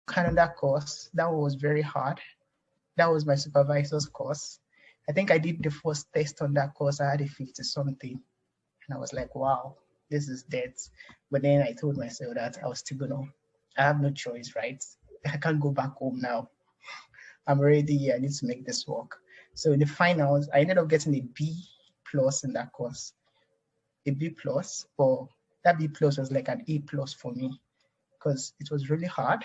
Canada course. That was very hard. That was my supervisor's course. I think I did the first test on that course. I had a 50 something. And I was like, wow, this is dead. But then I told myself that I was still gonna, I have no choice, right? I can't go back home now. I'm already here. I need to make this work. So in the finals, I ended up getting a B plus in that course, a B plus, but that B plus was like an A plus for me because it was really hard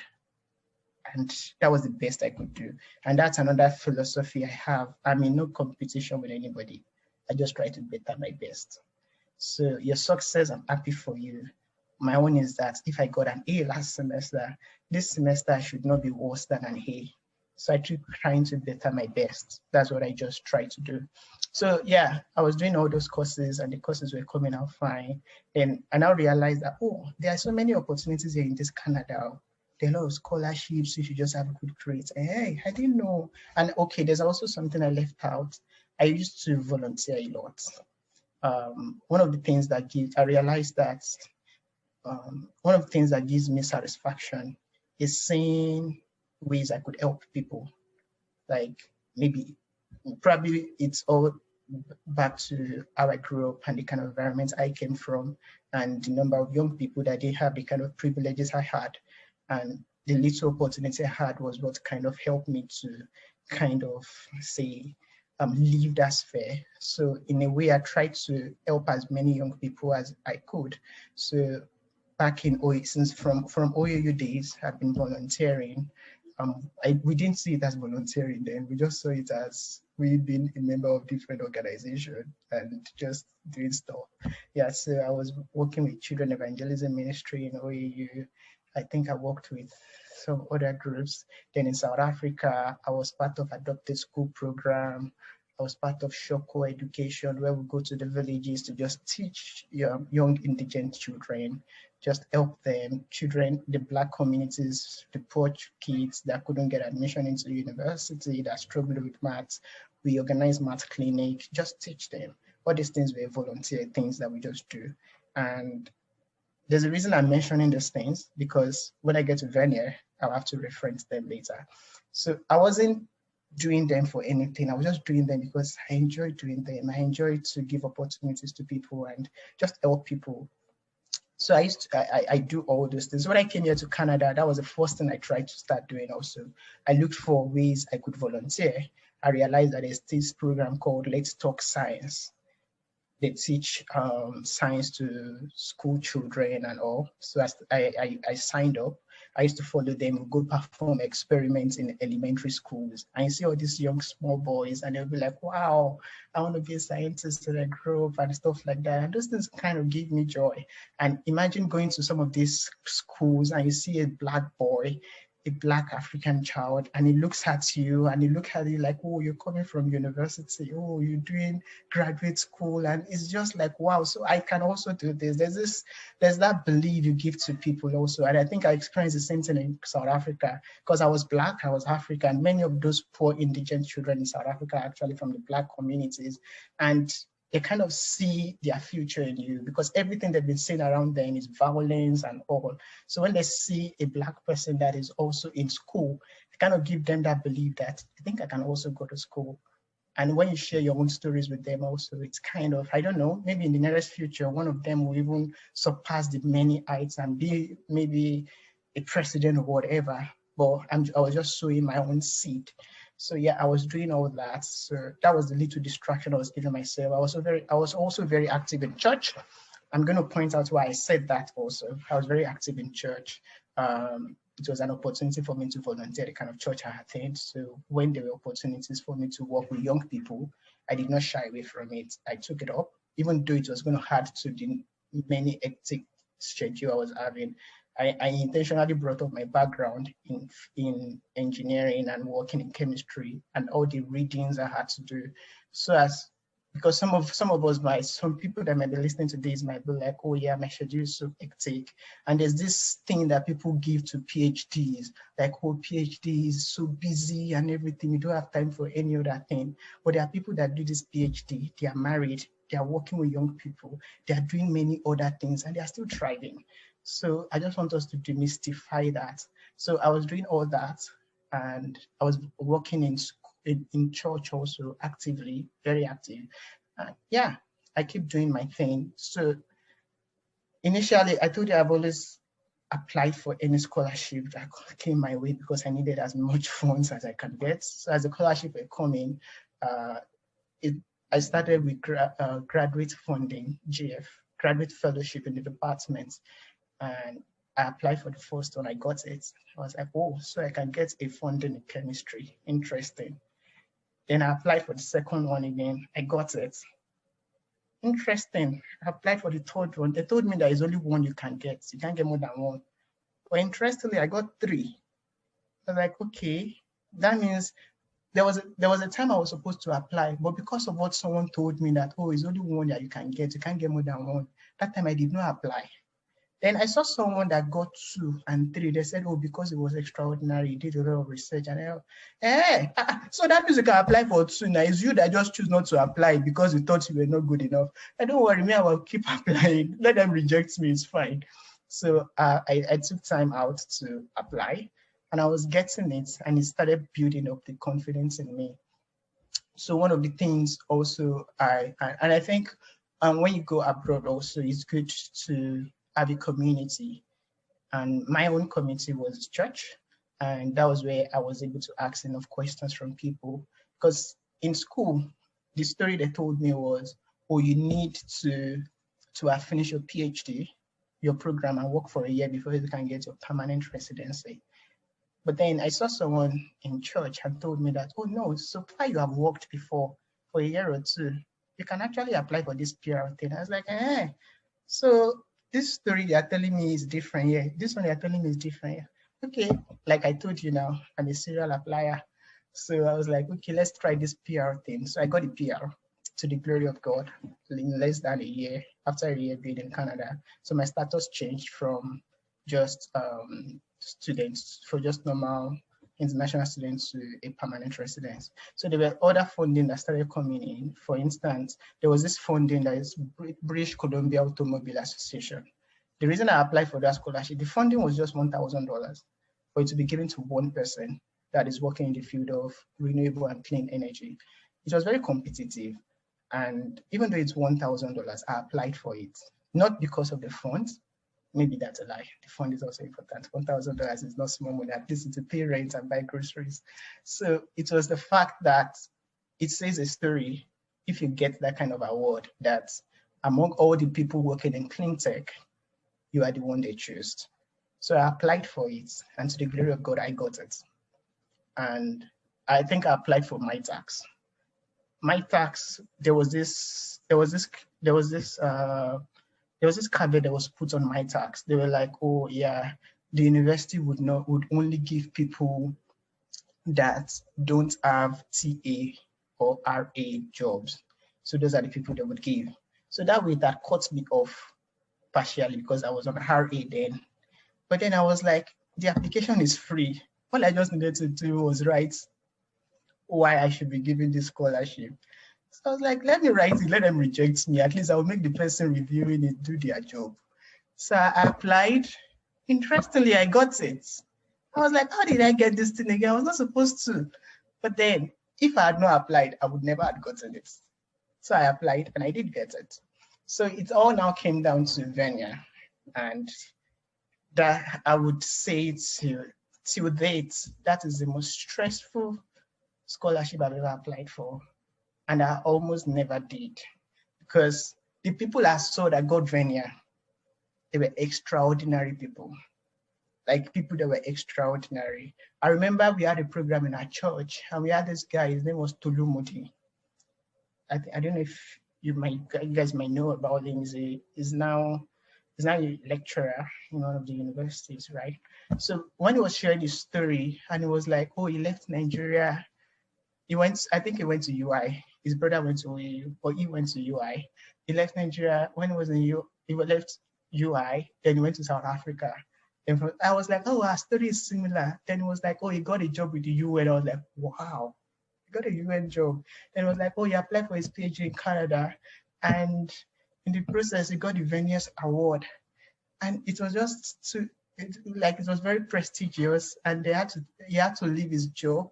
and that was the best I could do. And that's another philosophy I have. I'm in no competition with anybody. I just try to better my best. So your success, I'm happy for you. My own is that if I got an A last semester, this semester I should not be worse than an A. So I keep trying to better my best. That's what I just try to do. So yeah, I was doing all those courses and the courses were coming out fine. Then I now realized that, oh, there are so many opportunities here in this Canada. There are a lot of scholarships if you just have good grades. And hey, I didn't know. And okay, there's also something I left out. I used to volunteer a lot. One of the things that I realized that one of the things that gives me satisfaction is seeing ways I could help people. Like maybe, probably it's all back to how I grew up and the kind of environment I came from and the number of young people that they have, the kind of privileges I had. And the little opportunity I had was what kind of helped me to kind of say, live that sphere. So in a way, I tried to help as many young people as I could. So back in OA, since from OAU days, I've been volunteering. We didn't see it as volunteering then. We just saw it as we being a member of different organizations and just doing stuff. Yeah, so I was working with Children Evangelism Ministry in OAU. I think I worked with some other groups. Then in South Africa, I was part of Adopted School Program. I was part of Shoko Education, where we go to the villages to just teach young indigent children, just help them, children, the Black communities, the poor kids that couldn't get admission into university, that struggled with maths. We organize math clinic, just teach them. All these things were volunteer things that we just do. And there's a reason I'm mentioning these things, because when I get to Vanier, I'll have to reference them later. So I wasn't doing them for anything. I was just doing them because I enjoy doing them. I enjoy to give opportunities to people and just help people. So I do all those things. When I came here to Canada, that was the first thing I tried to start doing also. I looked for ways I could volunteer. I realized that there's this program called Let's Talk Science. They teach science to school children and all. So I signed up. I used to follow them, go perform experiments in elementary schools. And you see all these young small boys and they'll be like, wow, I want to be a scientist when I grow up and stuff like that. And those things kind of give me joy. And imagine going to some of these schools and you see a Black boy, a Black African child, and he looks at you and he looks at you like, oh, you're coming from university, oh, you're doing graduate school, and it's just like, wow, so I can also do this. There's that belief you give to people also. And I think I experienced the same thing in South Africa because I was Black, I was African. Many of those poor indigent children in South Africa are actually from the Black communities. And they kind of see their future in you because everything they've been seeing around them is violence and all. So when they see a Black person that is also in school, it kind of give them that belief that I think I can also go to school. And when you share your own stories with them also, it's kind of, I don't know, maybe in the nearest future, one of them will even surpass the many heights and be maybe a president or whatever. But I was just sowing my own seed. So yeah, I was doing all that. So that was the little distraction I was giving myself. I was also very active in church. I'm going to point out why I said that also. I was very active in church. It was an opportunity for me to volunteer the kind of church I attend. So when there were opportunities for me to work with young people, I did not shy away from it. I took it up, even though it was going to add to the many hectic schedule I was having. I intentionally brought up my background in engineering and working in chemistry and all the readings I had to do. So as because some of us some people that might be listening to this might be like, oh yeah, my schedule is so hectic. And there's this thing that people give to PhDs, like, oh, PhD is so busy and everything, you don't have time for any other thing. But there are people that do this PhD, they are married, they are working with young people, they are doing many other things and they are still thriving. So I just want us to demystify that. So I was doing all that, and I was working in church also actively, very active. Yeah, I keep doing my thing. So initially, I told you I've always applied for any scholarship that came my way because I needed as much funds as I can get. So as the scholarship were coming, uh, it, I started with graduate funding, GF, graduate fellowship in the department, and I applied for the first one. I got it. I was like, oh, so I can get a funding in chemistry. Interesting. Then I applied for the second one again. I got it. Interesting. I applied for the third one. They told me there is only one you can get. You can't get more than one. But interestingly, I got three. I was like, okay, that means there was a time I was supposed to apply, but because of what someone told me that, oh, it's only one that you can't get more than one. That time I did not apply. Then I saw someone that got 2 and 3. They said, oh, because it was extraordinary, he did a lot of research. And so that means you can apply for 2 now. It's you that just choose not to apply because you thought you were not good enough. And don't worry, me, I will keep applying. Let them reject me, it's fine. So I took time out to apply, and I was getting it, and it started building up the confidence in me. So one of the things also I think when you go abroad also, it's good to have a community, and my own community was church, and that was where I was able to ask enough questions from people. Because in school, the story they told me was, oh, you need to have finished your PhD, your program, and work for a year before you can get your permanent residency. But then I saw someone in church and told me that, oh no, so far you have worked before for a year or two, you can actually apply for this PR thing. I was like, so this story they are telling me is different here. This one they are telling me is different here. Okay, like I told you now, I'm a serial applier. So I was like, okay, let's try this PR thing. So I got a PR to the glory of God in less than a year, after a year being in Canada. So my status changed from just students, for just normal international students, to a permanent residence. So there were other funding that started coming in. For instance, there was this funding that is British Columbia Automobile Association. The reason I applied for that scholarship, the funding was just $1,000 for it to be given to one person that is working in the field of renewable and clean energy. It was very competitive. And even though it's $1,000, I applied for it, not because of the funds. Maybe that's a lie. The fund is also important. $1,000 is not small money, at least to pay rent and buy groceries. So it was the fact that it says a story, if you get that kind of award, that among all the people working in clean tech, you are the one they choose. So I applied for it, and to the glory of God, I got it. And I think I applied for my tax. My tax, there was this caveat that was put on my tax. They were like, oh yeah, the university would only give people that don't have TA or RA jobs. So those are the people they would give. So that way that cut me off partially because I was on RA then. But then I was like, the application is free. All I just needed to do was write why I should be given this scholarship. So I was like, let me write it, let them reject me. At least I will make the person reviewing it do their job. So I applied. Interestingly, I got it. I was like, how did I get this thing again? I was not supposed to. But then, if I had not applied, I would never have gotten it. So I applied and I did get it. So it all now came down to Vanier. And that I would say till date, that is the most stressful scholarship I've ever applied for. And I almost never did, because the people I saw that got Vanier, they were extraordinary people, like people that were extraordinary. I remember we had a program in our church, and we had this guy, his name was Tolu Modi. I don't know if you guys might know about him. He's now a lecturer in one of the universities, right? So when he was sharing his story, and he was like, oh, he left Nigeria. I think he went to UI. His brother went to OAU, or he went to UI. He left Nigeria. When he was in he left UI, then he went to South Africa. And I was like, oh, our story is similar. Then he was like, oh, he got a job with the UN. I was like, wow, he got a UN job. Then he was like, oh, he applied for his PhD in Canada. And in the process, he got the Vanier Award. And it was just it was very prestigious, and he had to leave his job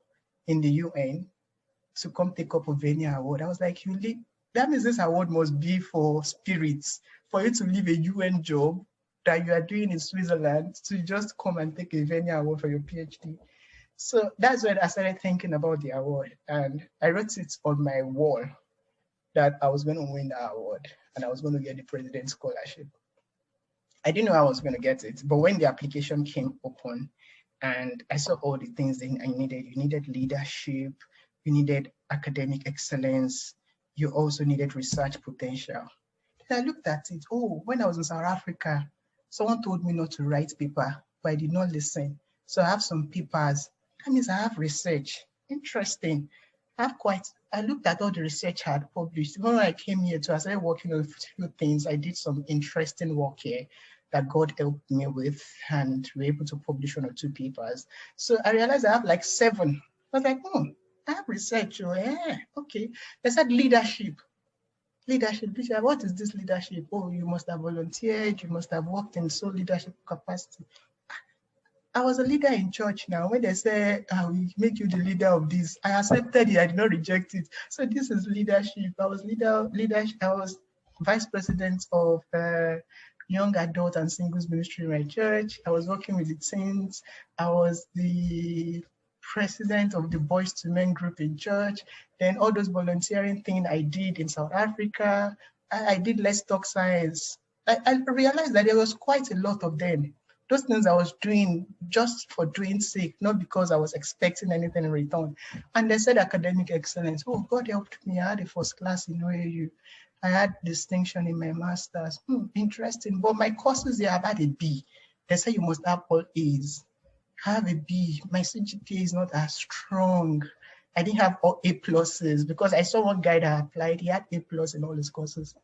in the UN to come take up a Vanier award. I was like, that means this award must be for spirits, for you to leave a UN job that you are doing in Switzerland to just come and take a Vanier award for your PhD. So that's when I started thinking about the award, and I wrote it on my wall that I was going to win the award and I was going to get the President's Scholarship. I didn't know I was going to get it, but when the application came open and I saw all the things that I needed, you needed leadership, you needed academic excellence, you also needed research potential. Then I looked at it. Oh, when I was in South Africa, someone told me not to write paper, but I did not listen. So I have some papers. That means I have research. Interesting. I looked at all the research I had published. When I came here I started working on a few things. I did some interesting work here that God helped me with, and we were able to publish 1 or 2 papers. So I realized I have like 7. I was like, I have research. Oh, yeah, okay. They said leadership. Leadership. What is this leadership? Oh, you must have volunteered. You must have worked in some leadership capacity. I was a leader in church now. When they say, we make you the leader of this, I accepted it. I did not reject it. So this is leadership. I was I was vice president of young adult and singles ministry in my church. I was working with the teens. I was the president of the Boys to Men group in church. Then all those volunteering things I did in South Africa. I did Let's Talk Science. I realized that there was quite a lot of them. Those things I was doing just for doing sake, not because I was expecting anything in return. And they said academic excellence. Oh, God helped me. I had a first class in OAU. I had distinction in my master's. Interesting. But my courses, I've had a B. They say you must have all A's. I have a B. My CGPA is not as strong. I didn't have all A pluses because I saw one guy that applied. He had A plus in all his courses.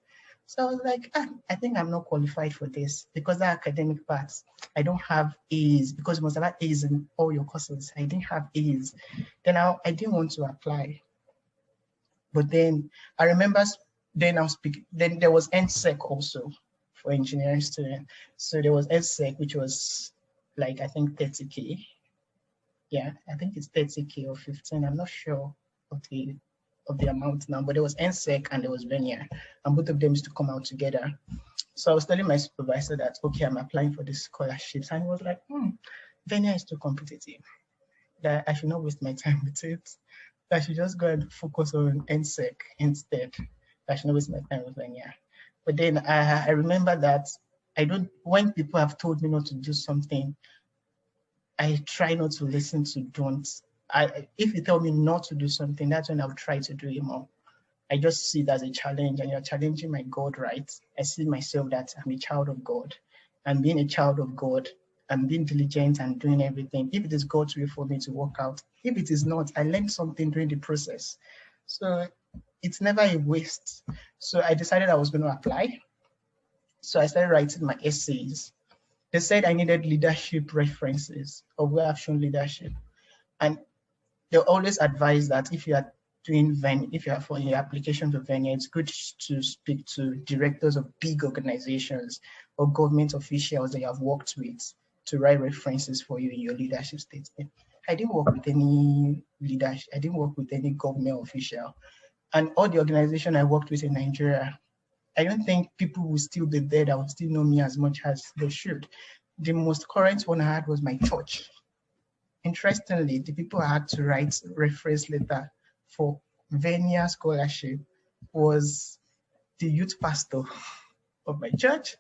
So I was like, I think I'm not qualified for this because the academic parts, I don't have A's because you must have had A's in all your courses. I didn't have A's. Then I didn't want to apply. But then I remember then there was NSEC also for engineering students. So there was NSEC, which was like, I think 30K. Yeah, I think it's 30K or 15. I'm not sure of the amount now, but there was NSEC and there was Vanier, and both of them used to come out together. So I was telling my supervisor that, okay, I'm applying for these scholarships, and he was like, Vanier is too competitive, that I should not waste my time with it, that I should just go and focus on NSEC instead. I should not waste my time with Vanier. But then I remember that when people have told me not to do something, I try not to listen to don'ts. If you tell me not to do something, that's when I'll try to do it more. I just see it as a challenge, and you're challenging my God, right? I see myself that I'm a child of God, and being a child of God, I'm being diligent and doing everything. If it is God's way for me to work out, if it is not, I learned something during the process. So it's never a waste. So I decided I was going to apply. So I started writing my essays. They said I needed leadership references of where I've shown leadership. And they always advise that if you are doing if you are for your application for Vanier, it's good to speak to directors of big organizations or government officials that you have worked with to write references for you in your leadership statement. I didn't work with any leadership. I didn't work with any government official. And all the organization I worked with in Nigeria, I don't think people will still be there that will still know me as much as they should. The most current one I had was my church. Interestingly, the people I had to write reference letter for Vanier scholarship was the youth pastor of my church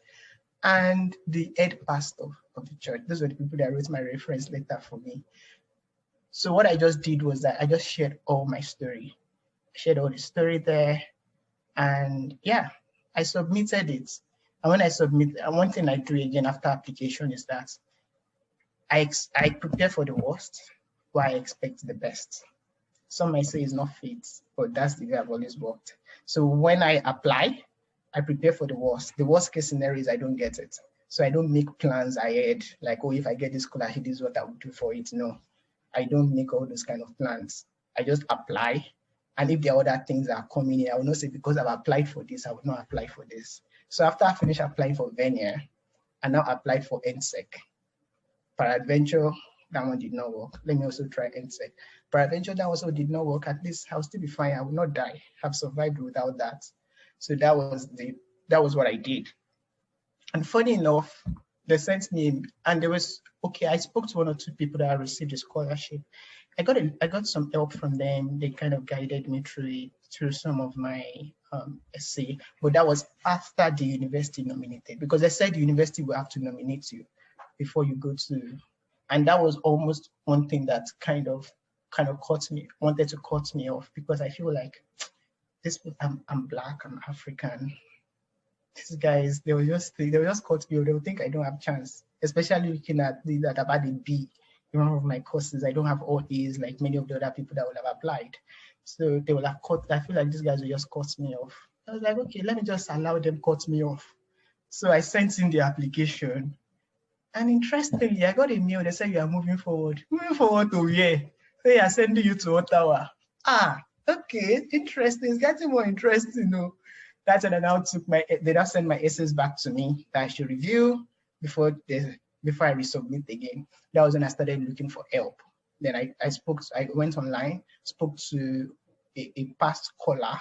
and the head pastor of the church. Those were the people that wrote my reference letter for me. So what I just did was that I just shared all my story. I shared all the story there, and yeah, I submitted it. And when I submit, one thing I do again after application is that I prepare for the worst, but I expect the best. Some might say it's not fit, but that's the way I've always worked. So when I apply, I prepare for the worst. The worst case scenario is I don't get it. So I don't make plans ahead, like, oh, if I get this scholarship, this is what I would do for it. No, I don't make all those kind of plans. I just apply. And if there are other things that are coming in, I will not say because I've applied for this, I will not apply for this. So after I finish applying for Vanier, I now applied for NSEC. Peradventure, that one did not work. Let me also try NSEC. Peradventure, that also did not work. At least I'll still be fine. I will not die. I've survived without that. So that was what I did. And funny enough, they sent me, and there was, okay, I spoke to one or two people that received a scholarship. I got some help from them. They kind of guided me through some of my essay, but that was after the university nominated, because they said the university will have to nominate you before you go to, and that was almost one thing that kind of wanted to cut me off, because I feel like this, I'm black, I'm African. These guys, they will just cut me off. They will think I don't have chance, especially looking at that I've had a B in one of my courses. I don't have all A's like many of the other people that would have applied. So they will have cut. I feel like these guys will just cut me off. I was like, okay, let me just allow them cut me off. So I sent in the application. And interestingly, I got a mail. They said you are moving forward. Moving forward to where? They are sending you to Ottawa. Ah, okay, interesting. It's getting more interesting, though. That's when I now they now sent my essays back to me that I should review before I resubmit again. That was when I started looking for help. Then I went online, spoke to a past caller,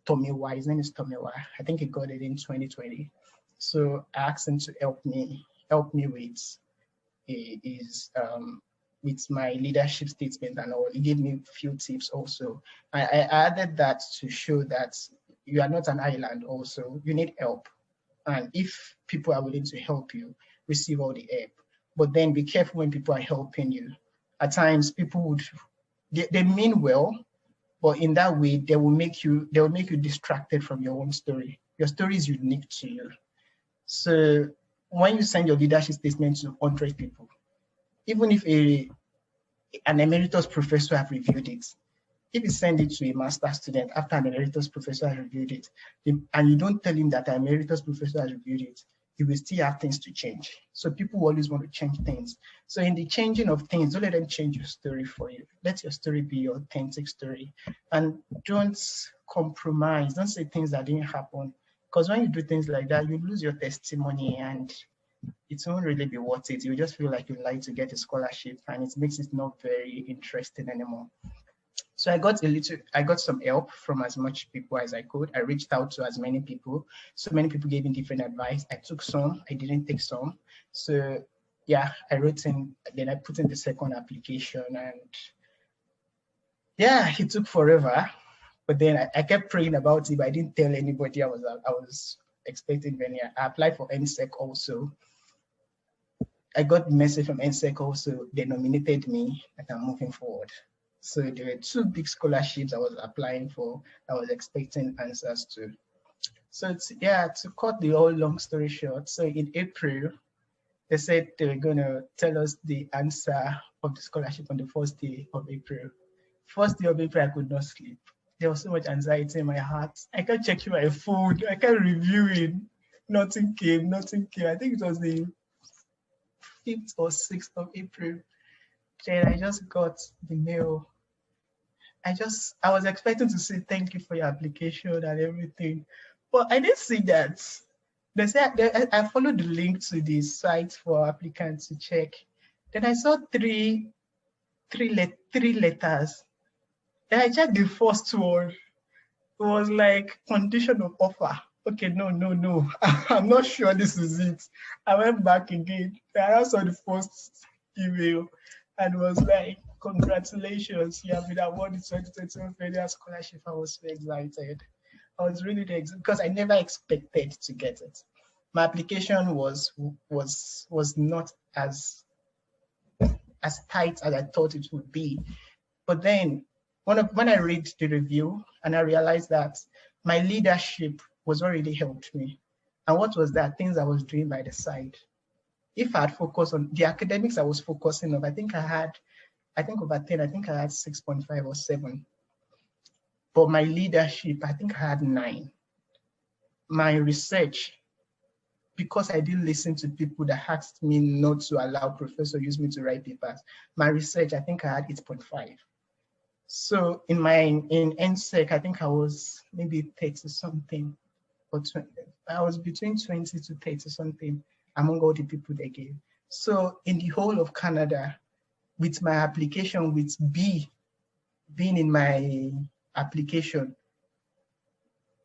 Tomiwa. His name is Tomiwa. I think he got it in 2020. So I asked him to help me with my leadership statement and all. He gave me a few tips also. I added that to show that you are not an island also. You need help. And if people are willing to help you, receive all the help. But then be careful when people are helping you. At times, people they mean well, but in that way, they will make you distracted from your own story. Your story is unique to you. So when you send your leadership statement to 100 people, even if an emeritus professor have reviewed it, if you send it to a master student after an emeritus professor has reviewed it, and you don't tell him that an emeritus professor has reviewed it, you will still have things to change. So people always want to change things. So in the changing of things, don't let them change your story for you. Let your story be your authentic story. And don't compromise. Don't say things that didn't happen. Because when you do things like that, you lose your testimony and it won't really be worth it. You just feel like you lied to get a scholarship and it makes it not very interesting anymore. So I got some help from as much people as I could. I reached out to as many people. So many people gave me different advice. I took some, I didn't take some. So yeah, I wrote in, then I put in the second application and yeah, it took forever. But then I kept praying about it, but I didn't tell anybody I was expecting Vanier. I applied for NSEC also. I got a message from NSEC also. They nominated me and I'm moving forward. So there were two big scholarships I was applying for. I was expecting answers to. So to cut the whole long story short, so in April, they said they were going to tell us the answer of the scholarship on the first day of April. First day of April, I could not sleep. There was so much anxiety in my heart. I kept checking my phone. I kept reviewing. Nothing came. I think it was the 5th or 6th of April. Then I just got the mail. I was expecting to say thank you for your application and everything, but I didn't see that. They said I followed the link to the site for applicants to check. Then I saw three letters. Then I checked the first one. It was like condition of offer. Okay, no. I'm not sure this is it. I went back again. I saw the first email and was like, congratulations, you have been awarded 2021 Vanier Scholarship. I was so excited. I was really excited because I never expected to get it. My application was not as tight as I thought it would be. But then when I read the review and I realized that my leadership was what really helped me. And what was that? Things I was doing by the side. If I had focused on the academics I was focusing on, I think over 10, I think I had 6.5 or 7. But my leadership, I think I had 9. My research, because I didn't listen to people that asked me not to allow professor use me to write papers, my research, I think I had 8.5. So in NSEC, I think I was maybe 30 something, or 20. I was between 20 to 30 something among all the people they gave. So in the whole of Canada, with my application, with B being in my application,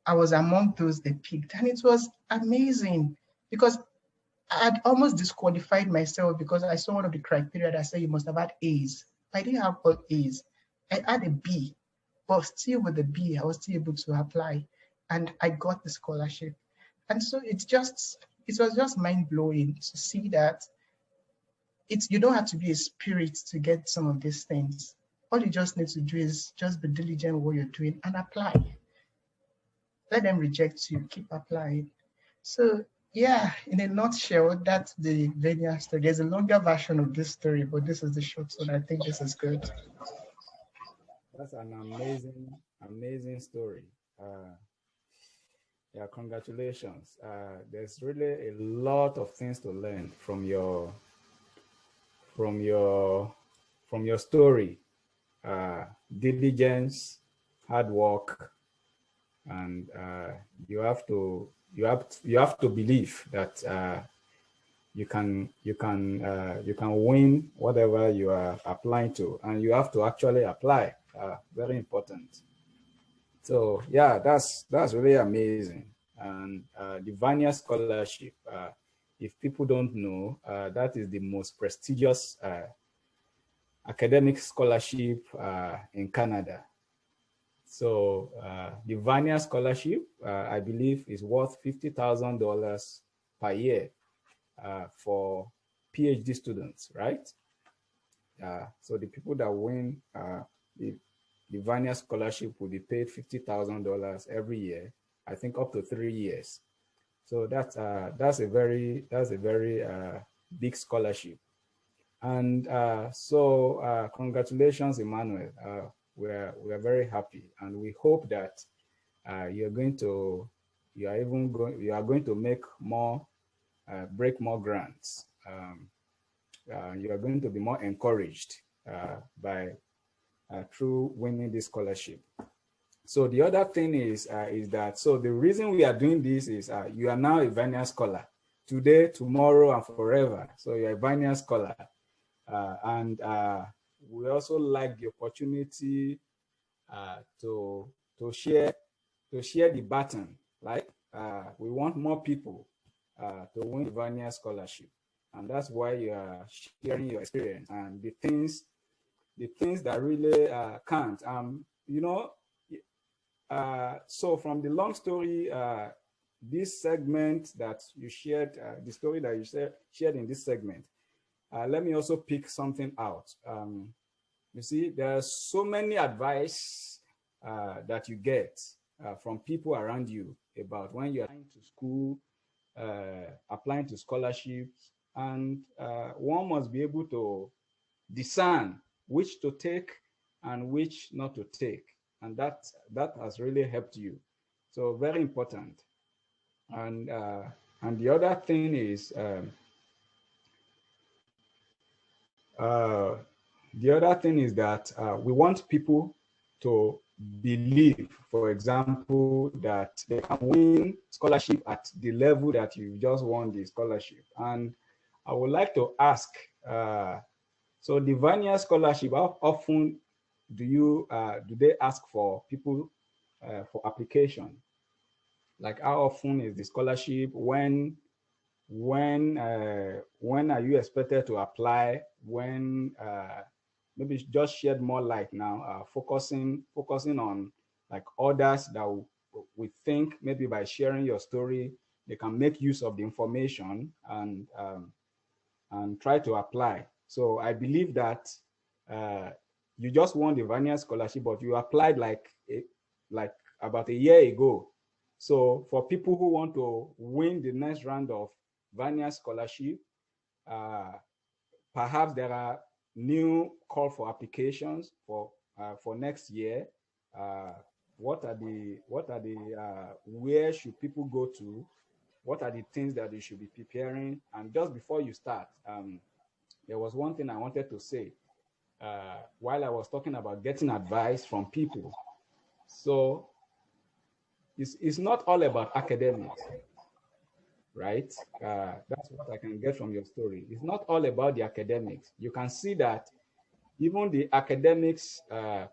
I was among those they picked. And it was amazing because I had almost disqualified myself because I saw one of the criteria that said you must have had A's. I didn't have all A's. I had a B, but still with the B, I was still able to apply. And I got the scholarship. And so it was just mind blowing to see that you don't have to be a spirit to get some of these things. All you just need to do is just be diligent with what you're doing and apply. Let them reject you, keep applying. So yeah, in a nutshell, that's the Vanier story. There's a longer version of this story, but this is the short one. I think this is good. That's an amazing, amazing story. Yeah, congratulations. There's really a lot of things to learn from your story. Diligence, hard work, and you have to believe that you can win whatever you are applying to, and you have to actually apply. Very important. So yeah, that's really amazing. And the Vanier scholarship, if people don't know, that is the most prestigious academic scholarship in Canada. So the Vanier scholarship, I believe, is worth $50,000 per year for PhD students, right? So the people that win the Vanier scholarship will be paid $50,000 every year, I think up to 3 years. So that's a very big scholarship. And so congratulations, Emmanuel. We're very happy, and we hope that you are going to make more, break more grants. You are going to be more encouraged by through winning this scholarship. So the other thing is that, so the reason we are doing this is you are now a Vanier scholar today, tomorrow, and forever. So you're a Vanier scholar. And we also like the opportunity to share the baton. Like we want more people to win the Vanier scholarship, and that's why you are sharing your experience and the things that really count. You know, so from the long story, this segment that you shared, the story that you shared in this segment, let me also pick something out. You see, there's so many advice that you get from people around you about when you're applying to school, applying to scholarships, and one must be able to discern which to take and which not to take. And that has really helped you. So very important. And the other thing is, that we want people to believe, for example, that they can win scholarship at the level that you just won the scholarship. And I would like to ask, so the Vanier scholarship, how often do they ask for people for application? Like how often is the scholarship? When are you expected to apply? When maybe just shed more light now, focusing on like others that we think maybe by sharing your story they can make use of the information and try to apply. So I believe that you just won the Vanier scholarship, but you applied like about a year ago. So for people who want to win the next round of Vanier scholarship, perhaps there are new call for applications for next year. What are the where should people go to? What are the things that they should be preparing? And just before you start, there was one thing I wanted to say while I was talking about getting advice from people. So it's not all about academics. right? That's what I can get from your story. It's not all about the academics. You can see that even the academics,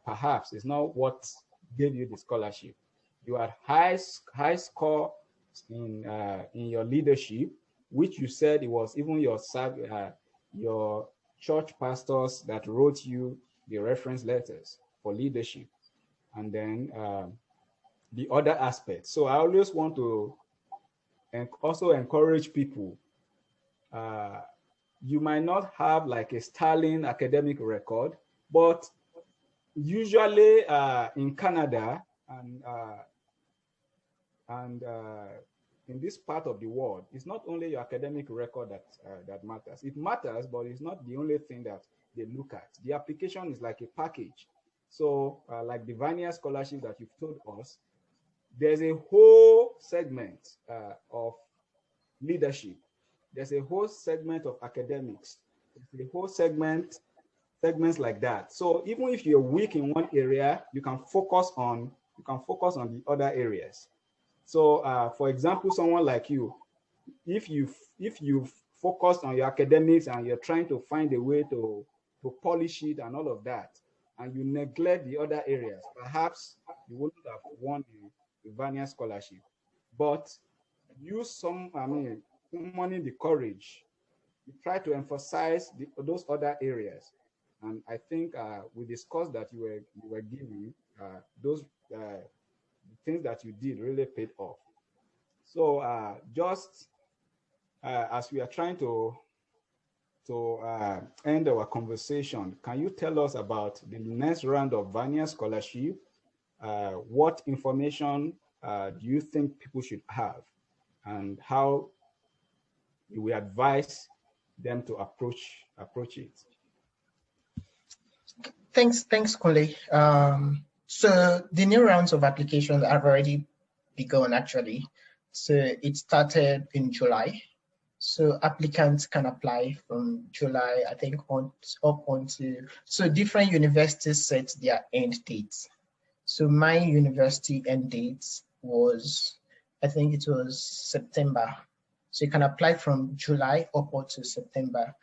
perhaps, is not what gave you the scholarship. You had high score in your leadership, which you said it was even your church pastors that wrote you the reference letters for leadership, and then the other aspects. So I always want to also encourage people. Uh, you might not have like a sterling academic record, but usually in Canada and in this part of the world, it's not only your academic record that matters. It matters, but it's not the only thing that they look at. The application is like a package. So, like the Vanier scholarship that you've told us, there's a whole segment of leadership. There's a whole segment of academics. There's a whole segments like that. So even if you're weak in one area, you can focus on the other areas. So, for example, someone like you, if you've focused on your academics and you're trying to find a way to polish it and all of that, and you neglect the other areas, perhaps you wouldn't have won the Vanier scholarship. But use summoning the courage. You try to emphasize those other areas, and I think we discussed that you were giving those things that you did really paid off. So just as we are trying to end our conversation, can you tell us about the next round of Vanier scholarship? What information do you think people should have, and how you will advise them to approach it? Thanks, Kole. So the new rounds of applications have already begun, actually. So it started in July. So applicants can apply from July, I think, up onto, so different universities set their end dates. So my university end dates was, I think it was September. So you can apply from July upward to September,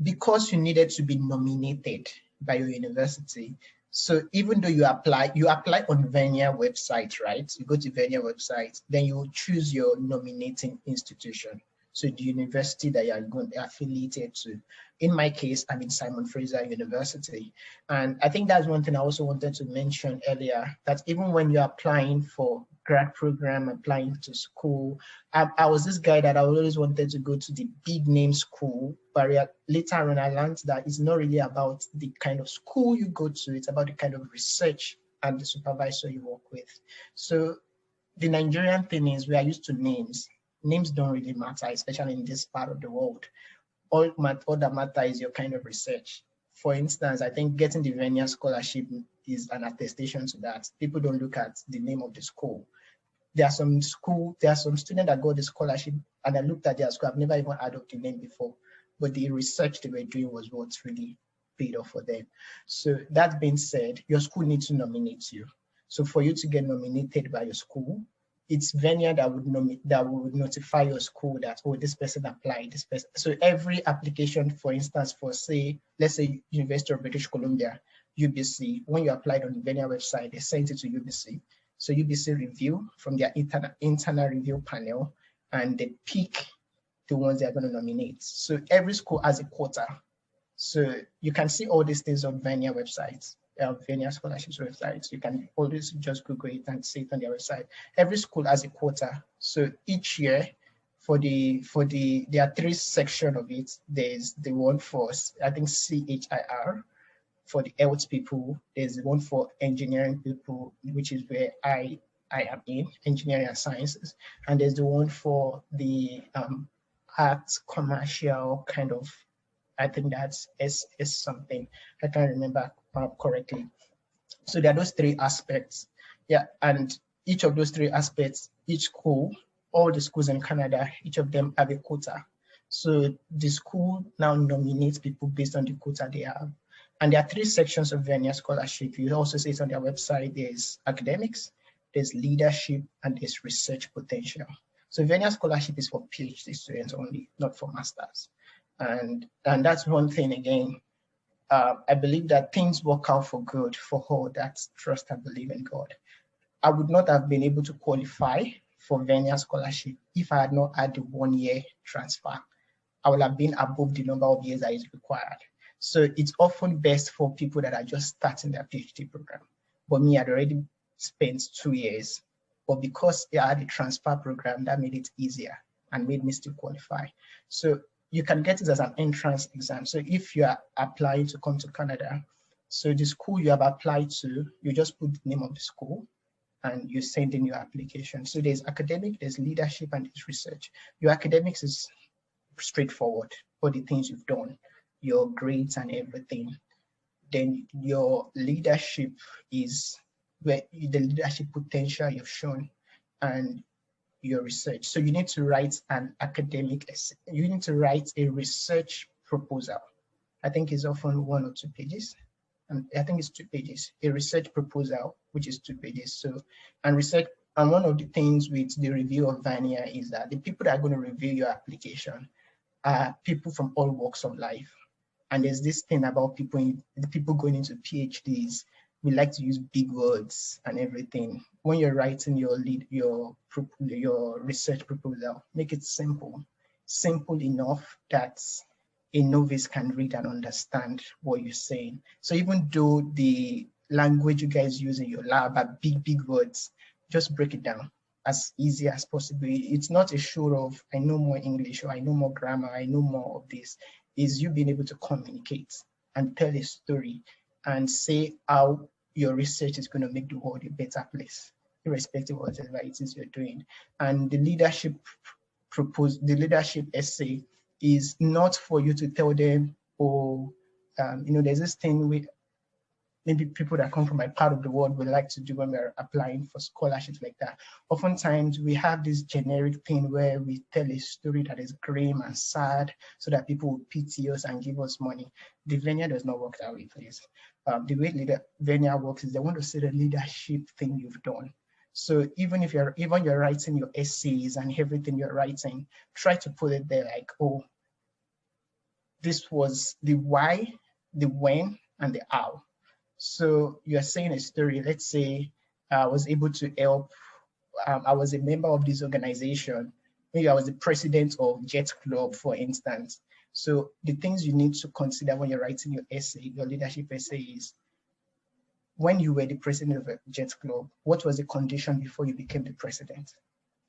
because you needed to be nominated by your university. So even though you apply on Vanier website, right? You go to Vanier website, then you choose your nominating institution. So the university that you are going to affiliated to. In my case, I'm in Simon Fraser University. And I think that's one thing I also wanted to mention earlier, that even when you're applying for grad program, applying to school, I was this guy that I always wanted to go to the big name school, but later on I learned that it's not really about the kind of school you go to, it's about the kind of research and the supervisor you work with. So the Nigerian thing is we are used to names. Names don't really matter, especially in this part of the world. All that matter is your kind of research. For instance, I think getting the Vanier scholarship is an attestation to that. People don't look at the name of the school. There are some students that got the scholarship and I looked at their school. I've never even heard of the name before, but the research they were doing was what's really paid off for them. So that being said, your school needs to nominate you. So for you to get nominated by your school, it's Vanier that would notify your school that, oh, this person applied, this person. So every application, for instance, for let's say University of British Columbia, UBC, when you applied on the Vanier website, they sent it to UBC. So UBC review from their internal review panel, and they pick the ones they're going to nominate. So every school has a quota. So you can see all these things on Vanier websites. Vanier scholarships websites. You can always just Google it and see it on their website. Every school has a quota. So each year, there are three sections of it. There's the one for, I think, CHIR, for the health people. There's the one for engineering people, which is where I am in, engineering and sciences. And there's the one for the arts, commercial kind of, I think that's S something. I can't remember correctly. So there are those three aspects. Yeah, and each of those three aspects, each school, all the schools in Canada, each of them have a quota. So the school now nominates people based on the quota they have. And there are three sections of Vanier scholarship. You also see it on their website. There's academics, there's leadership, and there's research potential. So Vanier scholarship is for PhD students only, not for masters. And that's one thing again. I believe that things work out for good for all that trust and believe in God. I would not have been able to qualify for Vanier scholarship if I had not had the 1 year transfer. I would have been above the number of years that is required. So it's often best for people that are just starting their PhD program. But me, I'd already spent 2 years. But because I had a transfer program, that made it easier and made me still qualify. So you can get it as an entrance exam. So if you are applying to come to Canada, so the school you have applied to, you just put the name of the school and you send in your application. So there's academic, there's leadership, and there's research. Your academics is straightforward, all the things you've done, your grades and everything. Then your leadership is where the leadership potential you've shown and your research. So you need to write an academic essay. You need to write a research proposal. I think it's often 1 or 2 pages. And I think it's 2 pages, a research proposal, which is 2 pages. So, and research, and one of the things with the review of Vanier is that the people that are going to review your application are people from all walks of life. And there's this thing about the people going into PhDs, we like to use big words and everything. When you're writing your research proposal, make it simple enough that a novice can read and understand what you're saying. So even though the language you guys use in your lab are big words, just break it down as easy as possible. It's not a show of I know more English or I know more grammar, I know more of this. Is you being able to communicate and tell a story and say how your research is going to make the world a better place, irrespective of whatever it is you're doing. And the leadership essay is not for you to tell them, oh, there's this thing with maybe people that come from my part of the world would like to do when we're applying for scholarships like that. Oftentimes we have this generic thing where we tell a story that is grim and sad so that people will pity us and give us money. The Vanier does not work that way, please. The way Vanier works is they want to see the leadership thing you've done. So even if you're writing your essays and everything you're writing, try to put it there like, oh, this was the why, the when, and the how. So you're saying a story. Let's say I was able to help. I was a member of this organization. Maybe I was the president of Jet Club, for instance. So the things you need to consider when you're writing your essay, your leadership essay is, when you were the president of a Jet Club, what was the condition before you became the president?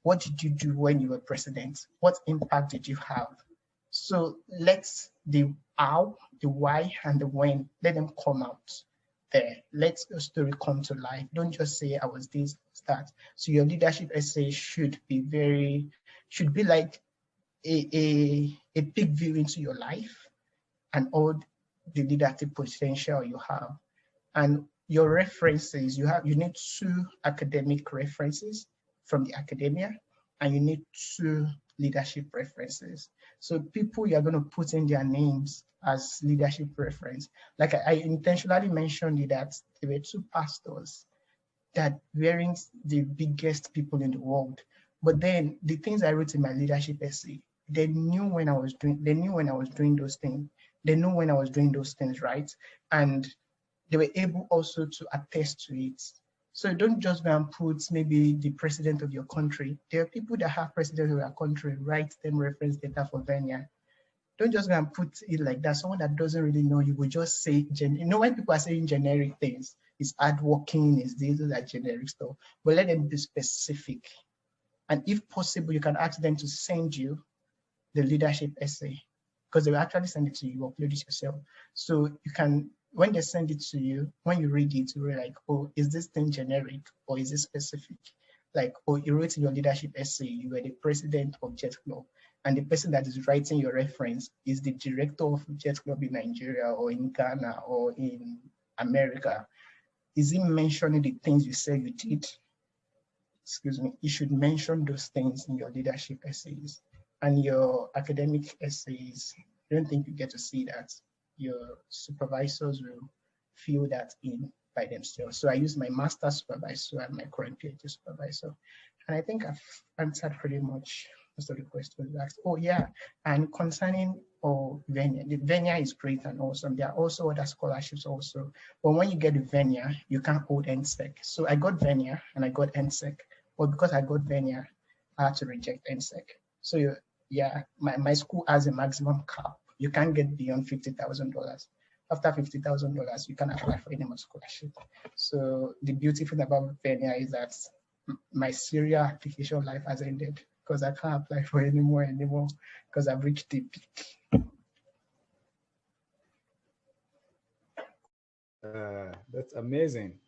What did you do when you were president? What impact did you have? So let the how, the why, and the when, let them come out there. Let your story come to life. Don't just say I was this, that. So your leadership essay should be like a big view into your life and all the leadership potential you have. And your references, you need 2 academic references from the academia, and you need 2 leadership references. So people you're going to put in their names as leadership reference. Like I intentionally mentioned that there were 2 pastors that weren't the biggest people in the world. But then the things I wrote in my leadership essay, they knew when I was doing those things. They knew when I was doing those things, right? And they were able also to attest to it. So don't just go and put maybe the president of your country. There are people that have president of their country, write them reference data for Vanier. Don't just go and put it like that. Someone that doesn't really know you will just say, when people are saying generic things, it's hardworking, it's this, that generic stuff. But let them be specific. And if possible, you can ask them to send you the leadership essay, because they will actually send it to you, upload it yourself. So you can, when they send it to you, when you read it, you're like, oh, is this thing generic or is it specific? Like, oh, you wrote in your leadership essay, you were the president of Jet Club, and the person that is writing your reference is the director of Jet Club in Nigeria or in Ghana or in America. Is it mentioning the things you said you did? Excuse me, you should mention those things in your leadership essays. And your academic essays, I don't think you get to see that. Your supervisors will fill that in by themselves. So I use my master supervisor and my current PhD supervisor. And I think I've answered pretty much most of the questions asked. Oh yeah, and concerning Vanier, the Vanier is great and awesome. There are also other scholarships also. But when you get the Vanier, you can't hold NSEC. So I got Vanier and I got NSEC. But because I got Vanier, I had to reject NSEC. So yeah, my school has a maximum cap. You can't get beyond $50,000. After $50,000, you can apply for any more scholarship. So the beautiful thing about Vania is that my serial application life has ended because I can't apply for any more anymore because I've reached the peak. That's amazing.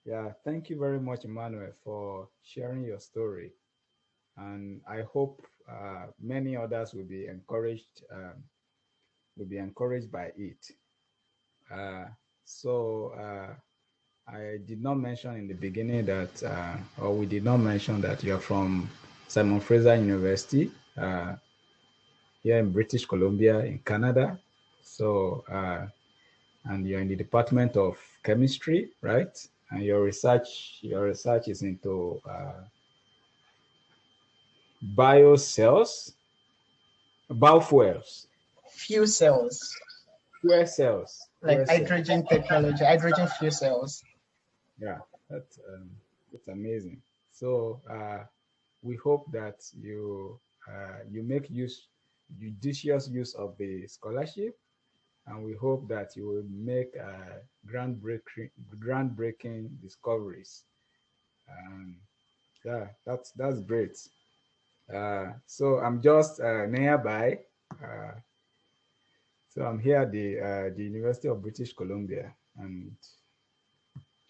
Yeah, thank you very much, Emmanuel, for sharing your story. And I hope many others will be encouraged by it. Uh, so I did not mention in the beginning that, or we did not mention that you're from Simon Fraser University here in British Columbia in Canada. So, and you're in the Department of Chemistry, right? And your research is into biocells, biofuels, Fuel cells, fuel cells, like fuel cells. hydrogen technology, hydrogen fuel cells. Yeah, that's amazing. So we hope that you make judicious use of the scholarship, and we hope that you will make groundbreaking discoveries. Um, yeah, that's great. So I'm just nearby. Uh, so I'm here at the University of British Columbia, and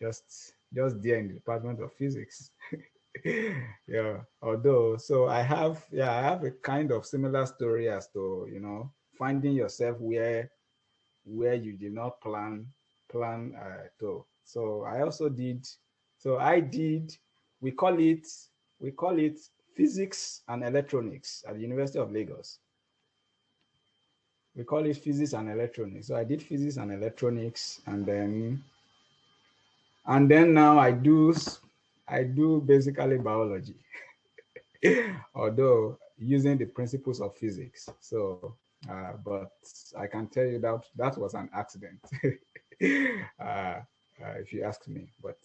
just there in the Department of Physics. Yeah, although so I have a kind of similar story as to, finding yourself where you did not plan to. So I also did. So I did. We call it physics and electronics at the University of Lagos. We call it physics and electronics. So I did physics and electronics, and then now I do basically biology, although using the principles of physics. So, but I can tell you that that was an accident, if you ask me. But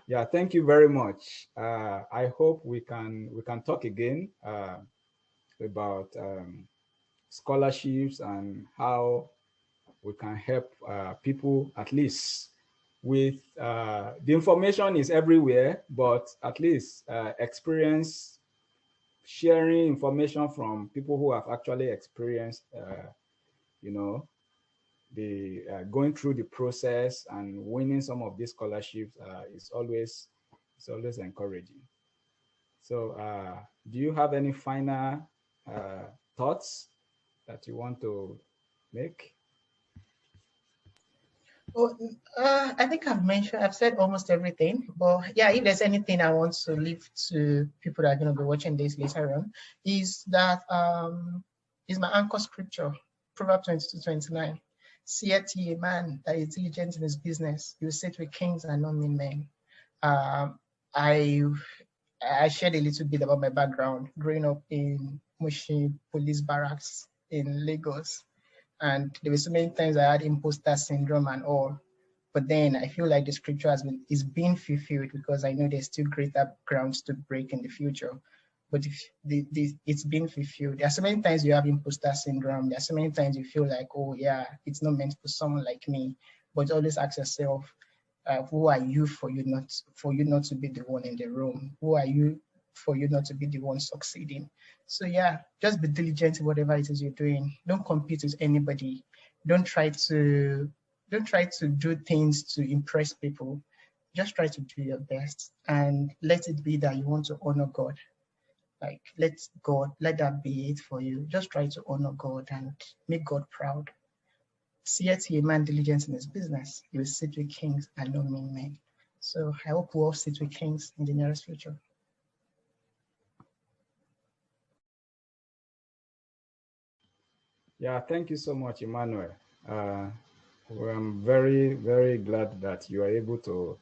yeah, thank you very much. I hope we can talk again about scholarships and how we can help people, at least with the information is everywhere, but at least experience, sharing information from people who have actually experienced, you know, the going through the process and winning some of these scholarships is always encouraging. So, do you have any final thoughts that you want to make? Well, I think I've said almost everything. But yeah, if there's anything I want to leave to people that are going to be watching this later on, is that is my anchor scripture, Proverbs 22:29. Seeth ye a man that is diligent in his business, you will sit with kings and not mean men. Um, I I shared a little bit about my background growing up in Mushi Police Barracks in Lagos. And there were so many times I had imposter syndrome and all. But then I feel like the scripture is being fulfilled because I know there's still greater grounds to break in the future. But if it's being fulfilled, there are so many times you have imposter syndrome. There are so many times you feel like, oh yeah, it's not meant for someone like me. But always ask yourself, who are you for you not to be the one in the room? Who are you for you not to be the one succeeding? So yeah, just be diligent in whatever it is you're doing. Don't compete with anybody. Don't try to don't try to do things to impress people. Just try to do your best and let it be that you want to honor God. Like let that be it for you. Just try to honor God and make God proud. Seeth he a man diligent in his business, he will sit with kings and not mean men. So I hope we all sit with kings in the nearest future. Yeah, thank you so much, Emmanuel. Well, I'm very, very glad that you are able to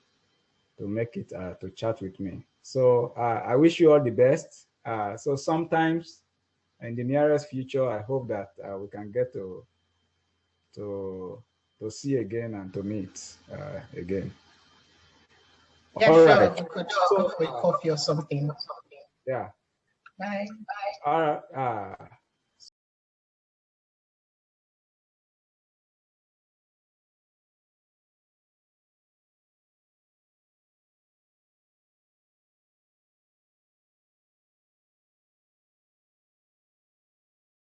make it to chat with me. So I wish you all the best. So sometimes in the nearest future, I hope that we can get to to see again and to meet again. Yeah, All sure. right. We could So go for a coffee or something. yeah. Bye. All right.